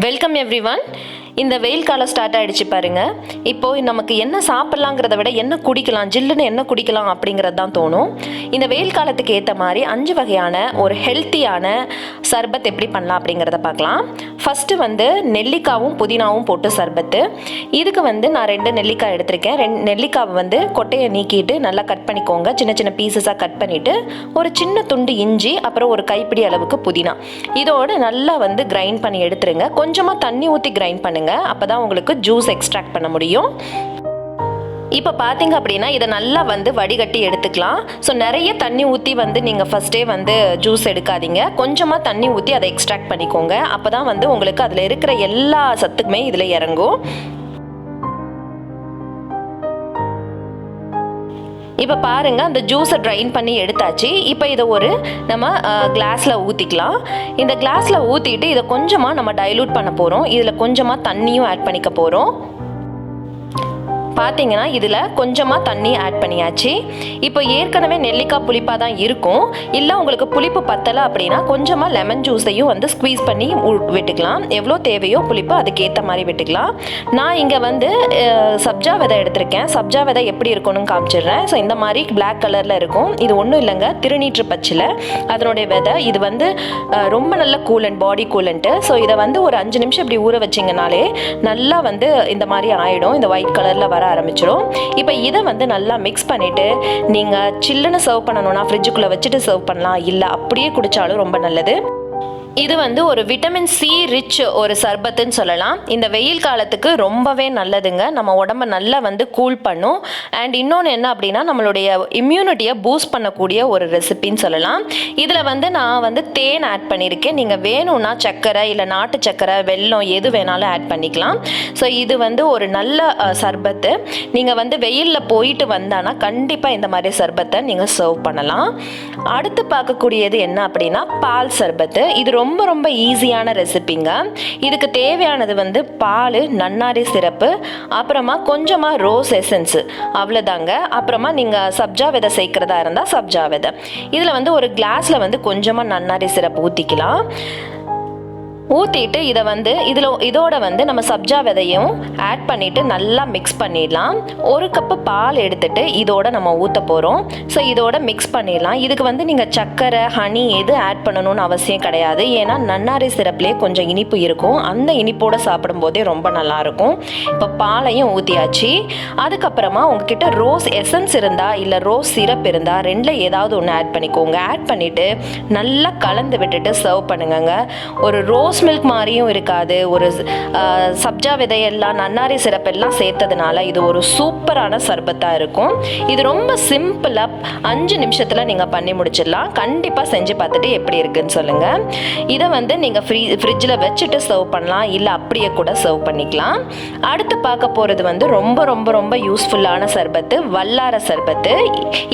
Welcome everyone. இந்த வெயில் காலம் ஸ்டார்ட் ஆகிடுச்சு பாருங்கள். இப்போது நமக்கு என்ன சாப்பிட்லாங்கிறத விட என்ன குடிக்கலாம், ஜில்லுன்னு என்ன குடிக்கலாம் அப்படிங்கிறது தான் தோணும். இந்த வெயில் காலத்துக்கு ஏற்ற மாதிரி 5 வகையான ஒரு ஹெல்த்தியான சர்பத் எப்படி பண்ணலாம் அப்படிங்கிறத பார்க்கலாம். ஃபஸ்ட்டு நெல்லிக்காவும் புதினாவும் போட்டு சர்பத்து. இதுக்கு நான் 2 நெல்லிக்காய் எடுத்திருக்கேன். 2 நெல்லிக்காவை கொட்டையை நீக்கிட்டு நல்லா கட் பண்ணிக்கோங்க. சின்ன சின்ன பீசஸாக கட் பண்ணிவிட்டு ஒரு சின்ன துண்டு இஞ்சி, அப்புறம் ஒரு கைப்பிடி அளவுக்கு புதினா இதோடு நல்லா கிரைண்ட் பண்ணி எடுத்துருங்க. கொஞ்சமாக தண்ணி ஊற்றி கிரைண்ட் பண்ணுங்கள். அப்போ தான் உங்களுக்கு ஜூஸ் எக்ஸ்ட்ராக்ட் பண்ண முடியும். இப்போ பார்த்தீங்க அப்படின்னா இதை நல்லா வடிகட்டி எடுத்துக்கலாம். ஸோ நிறைய தண்ணி ஊற்றி நீங்கள் ஃபஸ்ட்டே ஜூஸ் எடுக்காதீங்க. கொஞ்சமாக தண்ணி ஊற்றி அதை எக்ஸ்ட்ராக்ட் பண்ணிக்கோங்க. அப்போ தான் உங்களுக்கு அதில் இருக்கிற எல்லா சத்துக்குமே இதில் இறங்கும். இப்போ பாருங்கள், அந்த ஜூஸை ட்ரைன் பண்ணி எடுத்தாச்சு. இப்போ இதை ஒரு நம்ம கிளாஸில் ஊற்றிக்கலாம். இந்த கிளாஸில் ஊற்றிட்டு இதை கொஞ்சமாக நம்ம டைலூட் பண்ண போகிறோம். இதில் கொஞ்சமாக தண்ணியும் ஆட் பண்ணிக்க போகிறோம். பார்த்தீங்கன்னா இதில் கொஞ்சமாக தண்ணி ஆட் பண்ணியாச்சு. இப்போ ஏற்கனவே நெல்லிக்காய் புளிப்பாக தான் இருக்கும். இல்லை உங்களுக்கு புளிப்பு பத்தலை அப்படின்னா கொஞ்சமாக லெமன் ஜூஸையும் ஸ்குவீஸ் பண்ணி விட்டுக்கலாம். எவ்வளோ தேவையோ புளிப்பு அதுக்கேற்ற மாதிரி விட்டுக்கலாம். நான் இங்கே சப்ஜா விதை எடுத்திருக்கேன். சப்ஜா விதை எப்படி இருக்கும்னு காமிச்சிடுறேன். ஸோ இந்த மாதிரி பிளாக் கலரில் இருக்கும். இது ஒன்றும் இல்லைங்க, திருநீற்று பச்சிலை அதனுடைய விதை. இது ரொம்ப நல்ல கூலண்ட், பாடி கூலண்ட்டு. ஸோ இதை ஒரு 5 நிமிஷம் இப்படி ஊற வச்சிங்கனாலே நல்லா இந்த மாதிரி ஆகிடும். இந்த ஒயிட் கலரில் வர ஆரம்பிச்சிடும். இப்போ இதை நல்லா மிக்ஸ் பண்ணிவிட்டு நீங்கள் சில்லுன்னு சர்வ் பண்ணணும்னா ஃப்ரிட்ஜுக்குள்ளே வச்சுட்டு சர்வ் பண்ணலாம். இல்லை அப்படியே குடித்தாலும் ரொம்ப நல்லது. இது ஒரு விட்டமின் சி ரிச் ஒரு சர்பத்துன்னு சொல்லலாம். இந்த வெயில் காலத்துக்கு ரொம்பவே நல்லதுங்க. நம்ம உடம்பை நல்லா கூல் பண்ணும். அண்ட் இன்னொன்று என்ன அப்படின்னா நம்மளுடைய இம்யூனிட்டியை பூஸ்ட் பண்ணக்கூடிய ஒரு ரெசிபின்னு சொல்லலாம். இதில் நான் தேன் ஆட் பண்ணியிருக்கேன். நீங்கள் வேணும்னா சர்க்கரை இல்லை நாட்டு சர்க்கரை, வெல்லம் எது வேணாலும் ஆட் பண்ணிக்கலாம். ஸோ இது ஒரு நல்ல சர்பத்து. நீங்கள் வெயிலில் போயிட்டு வந்தானா கண்டிப்பாக இந்த மாதிரி சர்பத்தை நீங்கள் சர்வ் பண்ணலாம். அடுத்து பார்க்கக்கூடியது என்ன அப்படின்னா பால் சர்பத்து. இது ரொம்ப ரொம்ப ஈஸியான ரெசிபிங்க. இதுக்கு தேவையானது பால், நன்னாரி சிரப்பு, அப்புறமா கொஞ்சமாக ரோஸ் எசன்ஸு, அவ்வளோதாங்க. அப்புறமா நீங்கள் சப்ஜா விதை சேர்க்குறதா இருந்தால் சப்ஜா விதை. இதில் ஒரு கிளாஸில் கொஞ்சமாக நன்னாரி சிரப்பு ஊற்றிக்கலாம். ஊற்றிட்டு இதை இதோட நம்ம சப்ஜா விதையும் ஆட் பண்ணிவிட்டு நல்லா மிக்ஸ் பண்ணிடலாம். 1 கப்பு பால் எடுத்துகிட்டு இதோட நம்ம ஊற்ற போகிறோம். ஸோ இதோட மிக்ஸ் பண்ணிடலாம். இதுக்கு நீங்கள் சர்க்கரை, ஹனி எது ஆட் பண்ணணும்னு அவசியம் கிடையாது. ஏன்னா நன்னாரி சிரப்லேயே கொஞ்சம் இனிப்பு இருக்கும். அந்த இனிப்போடு சாப்பிடும்போதே ரொம்ப நல்லாயிருக்கும். இப்போ பாலையும் ஊற்றியாச்சு. அதுக்கப்புறமா உங்ககிட்ட ரோஸ் எசன்ஸ் இருந்தால் இல்லை ரோஸ் சிரப் இருந்தால் 2ல் ஏதாவது ஒன்று ஆட் பண்ணிக்கோங்க. ஆட் பண்ணிவிட்டு நல்லா கலந்து விட்டுட்டு சர்வ் பண்ணுங்க. ஒரு ரோஸ் மில்க் மாதிரியும் இருக்காது. ஒரு சப்ஜா விதையெல்லாம் நன்னாரி சிரப் எல்லாம் சேர்த்ததுனால இது ஒரு சூப்பரான சர்பத்தாக இருக்கும். இது ரொம்ப சிம்பிளாக 5 நிமிஷத்தில் நீங்கள் பண்ணி முடிச்சிடலாம். கண்டிப்பாக செஞ்சு பார்த்துட்டு எப்படி இருக்குன்னு சொல்லுங்கள். இதை நீங்கள் ஃப்ரிட்ஜில் வச்சுட்டு சர்வ் பண்ணலாம். இல்லை அப்படியே கூட சர்வ் பண்ணிக்கலாம். அடுத்து பார்க்க போகிறது ரொம்ப ரொம்ப ரொம்ப யூஸ்ஃபுல்லான சர்பத்து, வல்லார சர்பத்து.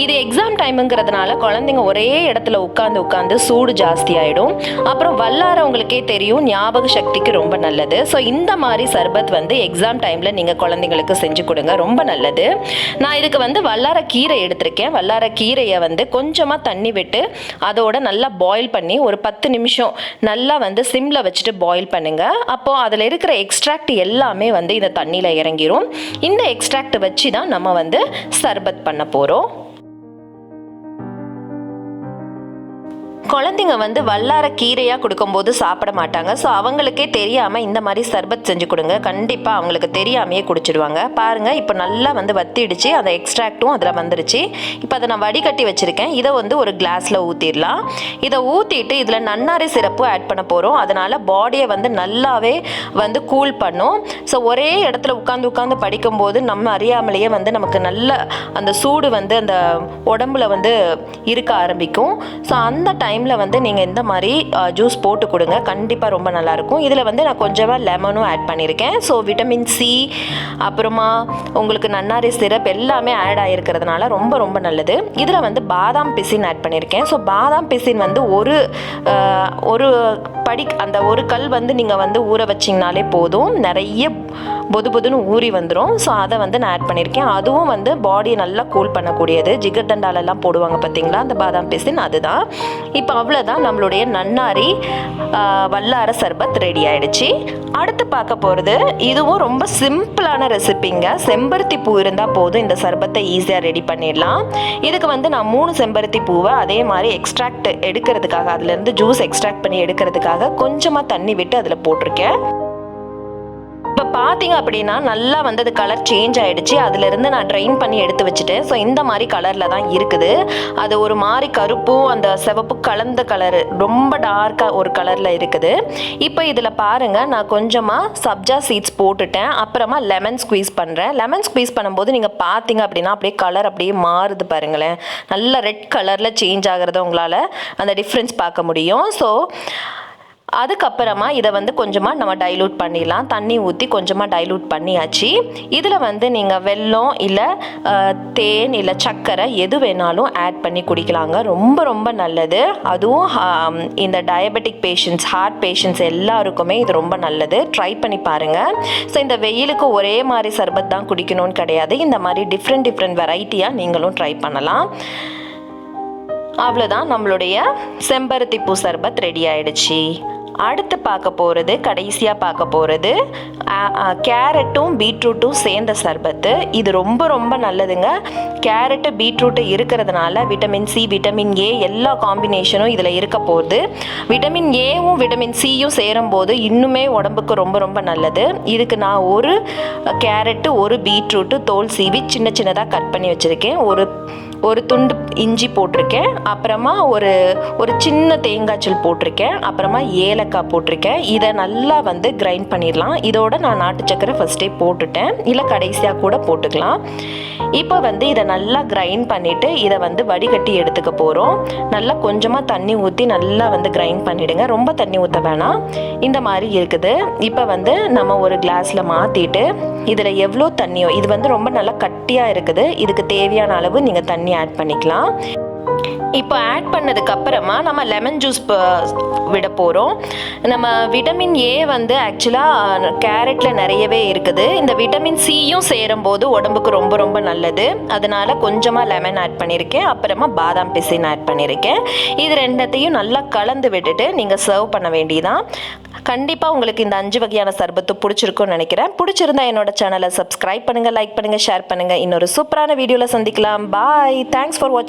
இது எக்ஸாம் டைமுங்கிறதுனால குழந்தைங்க ஒரே இடத்துல உட்காந்து சூடு ஜாஸ்தி ஆகிடும். அப்புறம் வல்லார உங்களுக்கே தெரியும், ஞாபக சக்திக்கு ரொம்ப நல்லது. ஸோ இந்த மாதிரி சர்பத் எக்ஸாம் டைமில் நீங்கள் குழந்தைங்களுக்கு செஞ்சு கொடுங்க, ரொம்ப நல்லது. நான் இதுக்கு வல்லார கீரை எடுத்திருக்கேன். வல்லார கீரையை கொஞ்சமாக தண்ணி விட்டு அதோட நல்லா பாயில் பண்ணி ஒரு 10 நிமிஷம் நல்லா சிம்மில் வச்சுட்டு பாயில் பண்ணுங்கள். அப்போது அதில் இருக்கிற எக்ஸ்ட்ராக்ட் எல்லாமே இந்த தண்ணியில் இறங்கிரும். இந்த எக்ஸ்ட்ராக்ட் வச்சு தான் நம்ம சர்பத் பண்ண போகிறோம். குழந்தைங்க வல்லார கீரையாக கொடுக்கும்போது சாப்பிட மாட்டாங்க. ஸோ அவங்களுக்கே தெரியாமல் இந்த மாதிரி சர்பத் செஞ்சு கொடுங்க. கண்டிப்பாக அவங்களுக்கு தெரியாமையே குடிச்சிடுவாங்க. பாருங்கள், இப்போ நல்லா வத்திடுச்சு. அந்த எக்ஸ்ட்ராக்டும் அதில் வந்துருச்சு. இப்போ அதை நான் வடிகட்டி வச்சுருக்கேன். இதை ஒரு கிளாஸில் ஊற்றிடலாம். இதை ஊற்றிட்டு இதில் நன்னாரி சிரப்பு ஆட் பண்ண போகிறோம். அதனால் பாடியை நல்லாவே கூல் பண்ணும். ஸோ ஒரே இடத்துல உட்காந்து படிக்கும்போது நம்ம அறியாமலேயே நமக்கு நல்ல அந்த சூடு அந்த உடம்புல இருக்க ஆரம்பிக்கும். ஸோ அந்த டைமில் நீங்கள் இந்த மாதிரி ஜூஸ் போட்டு கொடுங்க. கண்டிப்பாக ரொம்ப நல்லாயிருக்கும். இதில் நான் கொஞ்சமாக லெமனும் ஆட் பண்ணியிருக்கேன். ஸோ விட்டமின் சி, அப்புறமா உங்களுக்கு நன்னாரி சிரப் எல்லாமே ஆட் ஆகிருக்கிறதுனால ரொம்ப ரொம்ப நல்லது. இதில் பாதாம் பிசின் ஆட் பண்ணியிருக்கேன். ஸோ பாதாம் பிசின் ஒரு படி அந்த ஒரு கல் நீங்கள் ஊற வச்சிங்கனாலே போதும், நிறைய பொது பொதுன்னு ஊறி வந்துடும். ஸோ அதை நான் ஆட் பண்ணியிருக்கேன். அதுவும் பாடியை நல்லா கூல் பண்ணக்கூடியது. ஜிகர்தண்டாலெல்லாம் போடுவாங்க பார்த்தீங்களா, அந்த பாதாம் பிசின் அதுதான். இப்போ இப்போ அவ்வளோதான், நம்மளுடைய நன்னாரி வல்லார சர்பத் ரெடி ஆயிடுச்சு. அடுத்து பார்க்க போகிறது இதுவும் ரொம்ப சிம்பிளான ரெசிபிங்க. செம்பருத்தி பூ இருந்தால் போதும் இந்த சர்பத்தை ஈஸியாக ரெடி பண்ணிடலாம். இதுக்கு வந்து நான் 3 செம்பருத்தி பூவை அதே மாதிரி எக்ஸ்ட்ராக்ட் எடுக்கிறதுக்காக, அதுலேருந்து ஜூஸ் எக்ஸ்ட்ராக்ட் பண்ணி எடுக்கிறதுக்காக கொஞ்சமாக தண்ணி விட்டு அதில் போட்டிருக்கேன். இப்போ பார்த்தீங்க அப்படின்னா நல்லா வந்து அது கலர் சேஞ்ச் ஆகிடுச்சு. அதுலேருந்து நான் ட்ரைன் பண்ணி எடுத்து வச்சுட்டேன். ஸோ இந்த மாதிரி கலரில் தான் இருக்குது. அது ஒரு மாதிரி கருப்பும் அந்த சிவப்பு கலந்த கலரு, ரொம்ப டார்க்காக ஒரு கலரில் இருக்குது. இப்போ இதில் பாருங்கள், நான் கொஞ்சமாக சப்ஜா சீட்ஸ் போட்டுட்டேன். அப்புறமா லெமன் ஸ்குவீஸ் பண்ணுறேன். லெமன் ஸ்குவீஸ் பண்ணும்போது நீங்கள் பார்த்தீங்க அப்படின்னா அப்படியே கலர் அப்படியே மாறுது பாருங்களேன். நல்ல ரெட் கலரில் சேஞ்ச் ஆகிறத உங்களால் அந்த டிஃப்ரென்ஸ் பார்க்க முடியும். ஸோ அதுக்கப்புறமா இதை வந்து கொஞ்சமாக நம்ம டைலூட் பண்ணிடலாம். தண்ணி ஊற்றி கொஞ்சமாக டைலூட் பண்ணியாச்சு. இதில் வந்து நீங்கள் வெல்லம் இல்லை தேன் இல்லை சர்க்கரை எது வேணாலும் ஆட் பண்ணி குடிக்கலாங்க. ரொம்ப ரொம்ப நல்லது. அதுவும் இந்த டயபெட்டிக் பேஷண்ட்ஸ், ஹார்ட் பேஷண்ட்ஸ் எல்லாருக்குமே இது ரொம்ப நல்லது. ட்ரை பண்ணி பாருங்கள். ஸோ இந்த வெயிலுக்கு ஒரே மாதிரி சர்பத் தான் குடிக்கணும்னு கிடையாது. இந்த மாதிரி டிஃப்ரெண்ட் வெரைட்டியாக நீங்களும் ட்ரை பண்ணலாம். அவ்வளோதான், நம்மளுடைய செம்பருத்தி பூ சர்பத் ரெடி ஆயிடுச்சு. அடுத்து கடைசியாக பார்க்க போகிறது கேரட்டும் பீட்ரூட்டும் சேர்ந்த சர்பத்து. இது ரொம்ப ரொம்ப நல்லதுங்க. கேரட்டு பீட்ரூட்டு இருக்கிறதுனால விட்டமின் சி, விட்டமின் ஏ எல்லா காம்பினேஷனும் இதில் இருக்க போகுது. விட்டமின் ஏவும் விட்டமின் சியும் சேரும்போது இன்னுமே உடம்புக்கு ரொம்ப ரொம்ப நல்லது. இதுக்கு நான் ஒரு கேரட்டு, ஒரு பீட்ரூட்டு தோல் சீவி சின்ன சின்னதாக கட் பண்ணி வச்சுருக்கேன். ஒரு துண்டு இஞ்சி போட்டிருக்கேன். அப்புறமா ஒரு சின்ன தேங்காய்ச்சல் போட்டிருக்கேன். அப்புறமா ஏலக்காய் போட்டிருக்கேன். இதை நல்லா வந்து கிரைண்ட் பண்ணிடலாம். இதோட நான் நாட்டு சக்கரை ஃபஸ்ட்டே போட்டுட்டேன், இல்லை கடைசியாக கூட போட்டுக்கலாம். இப்போ வந்து இதை நல்லா கிரைண்ட் பண்ணிவிட்டு இதை வந்து வடிகட்டி எடுத்துக்க போகிறோம். நல்லா கொஞ்சமாக தண்ணி ஊற்றி நல்லா வந்து கிரைண்ட் பண்ணிவிடுங்க. ரொம்ப தண்ணி ஊற்ற வேணாம். இந்த மாதிரி இருக்குது. இப்போ வந்து நம்ம ஒரு கிளாஸில் மாற்றிட்டு இதில் எவ்வளோ தண்ணியோ, இது வந்து ரொம்ப நல்லா கட்டியாக இருக்குது, இதுக்கு தேவையான அளவு நீங்கள் தண்ணி ஆட் பண்ணிக்கலாம். இப்போ ஆட் பண்ணதுக்கு அப்புறமா நம்ம லெமன் ஜூஸ் விட போகிறோம். நம்ம விட்டமின் ஏ வந்து ஆக்சுவலாக கேரட்டில் நிறையவே இருக்குது. இந்த விட்டமின் சியும் சேரும்போது உடம்புக்கு ரொம்ப ரொம்ப நல்லது. அதனால கொஞ்சமாக லெமன் ஆட் பண்ணியிருக்கேன். அப்புறமா பாதாம் பிசின் ஆட் பண்ணியிருக்கேன். இது ரெண்டத்தையும் நல்லா கலந்து விட்டுட்டு நீங்கள் சர்வ் பண்ண வேண்டியதான். கண்டிப்பாக உங்களுக்கு இந்த 5 வகையான சர்பத்து பிடிச்சிருக்கும்னு நினைக்கிறேன். பிடிச்சிருந்தா என்னோட சேனலை சப்ஸ்கிரைப் பண்ணுங்கள், லைக் பண்ணுங்கள், ஷேர் பண்ணுங்கள். இன்னொரு சூப்பரான வீடியோவில் சந்திக்கலாம். பாய். தேங்க்ஸ் ஃபார் வாட்சிங்.